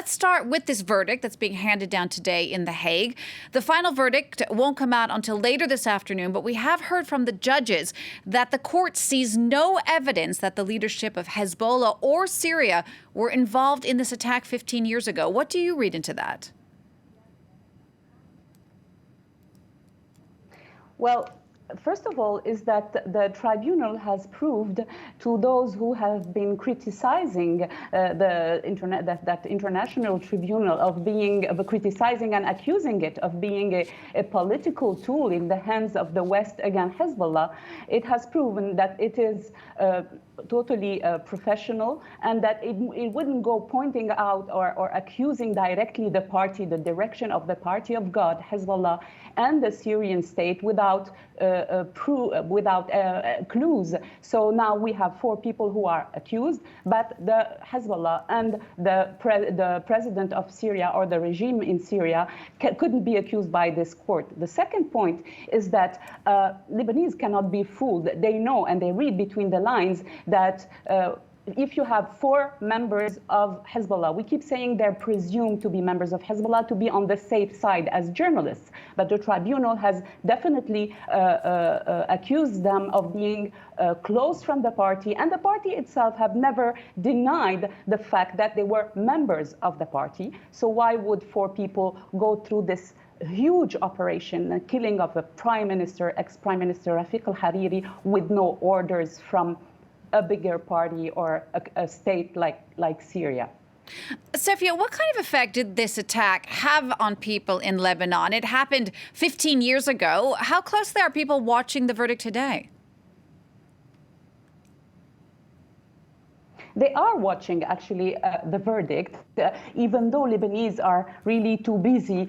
Let's start with this verdict that's being handed down today in The Hague. The final verdict won't come out until later this afternoon, but we have heard from the judges that the court sees no evidence that the leadership of Hezbollah or Syria were involved in this attack 15 years ago. What do you read into that? Well, first of all, is that the tribunal has proved to those who have been criticizing that international tribunal of criticizing and accusing it of being a political tool in the hands of the West against Hezbollah. It has proven that it is totally professional, and that it wouldn't go pointing out or accusing directly the party, the direction of the party of God, Hezbollah, and the Syrian state without clues. So now we have 4 people who are accused, but the Hezbollah and the president of Syria, or the regime in Syria, couldn't be accused by this court. The second point is that Lebanese cannot be fooled. They know, and they read between the lines, that if you have 4 members of Hezbollah, we keep saying they're presumed to be members of Hezbollah to be on the safe side as journalists, but the tribunal has definitely accused them of being close from the party, and the party itself have never denied the fact that they were members of the party. So why would 4 people go through this huge operation, the killing of a prime minister, ex-prime minister Rafik Hariri, with no orders from a bigger party or a state like Syria? Sofia, what kind of effect did this attack have on people in Lebanon? It happened 15 years ago. How closely are people watching the verdict today? They are watching, actually, the verdict, even though Lebanese are really too busy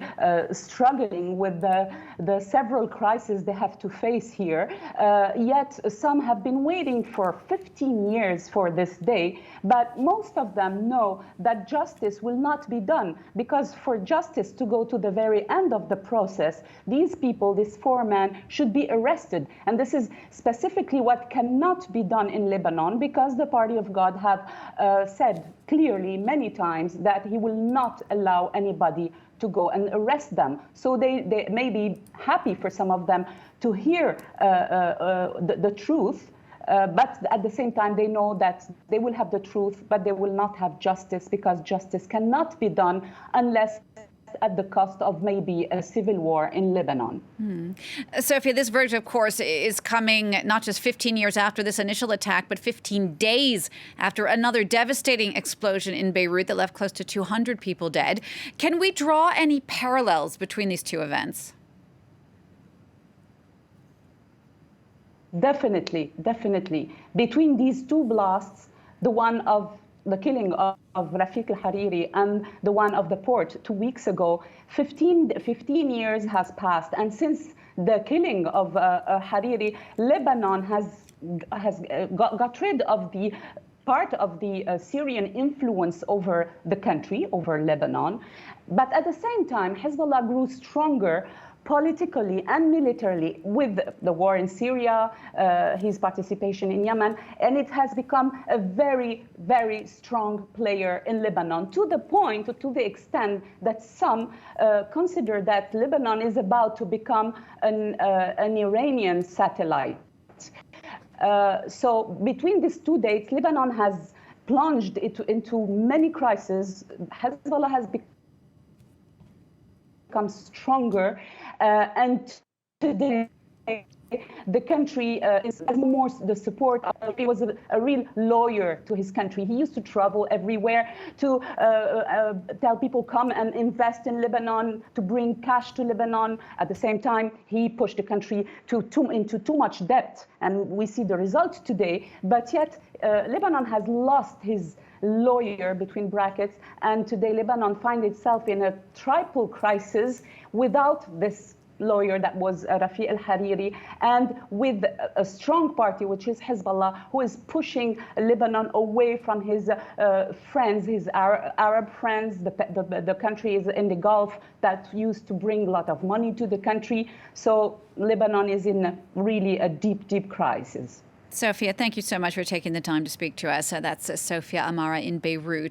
struggling with the several crises they have to face here. Yet some have been waiting for 15 years for this day, but most of them know that justice will not be done, because for justice to go to the very end of the process, these people, these 4 men, should be arrested. And this is specifically what cannot be done in Lebanon, because the Party of God have said clearly many times that he will not allow anybody to go and arrest them. So they may be happy for some of them to hear the truth, but at the same time they know that they will have the truth, but they will not have justice, because justice cannot be done unless at the cost of maybe a civil war in Lebanon. Sofia, this verdict, of course, is coming not just 15 years after this initial attack, but 15 days after another devastating explosion in Beirut that left close to 200 people dead. Can we draw any parallels between these 2 events? Definitely. Between these 2 blasts, the one of the killing of Rafik Hariri and the one of the port 2 weeks ago, 15 years has passed. And since the killing of Hariri, Lebanon has got rid of the part of the Syrian influence over the country, over Lebanon. But at the same time, Hezbollah grew stronger politically and militarily with the war in Syria, his participation in Yemen, and it has become a very, very strong player in Lebanon, to the extent that some consider that Lebanon is about to become an Iranian satellite. So between these 2 dates, Lebanon has plunged into many crises. Hezbollah has become stronger, and today the country is more the support. He was a real lawyer to his country. He used to travel everywhere to tell people, come and invest in Lebanon, to bring cash to Lebanon. At the same time, he pushed the country into too much debt, and we see the results today. But yet Lebanon has lost his lawyer, between brackets, and today Lebanon finds itself in a triple crisis without this lawyer that was Rafik al-Hariri, and with a strong party, which is Hezbollah, who is pushing Lebanon away from his friends, his Arab friends. The country is in the Gulf that used to bring a lot of money to the country. So Lebanon is in really a deep, deep crisis. Sofia, thank you so much for taking the time to speak to us. That's Sofia Amara in Beirut.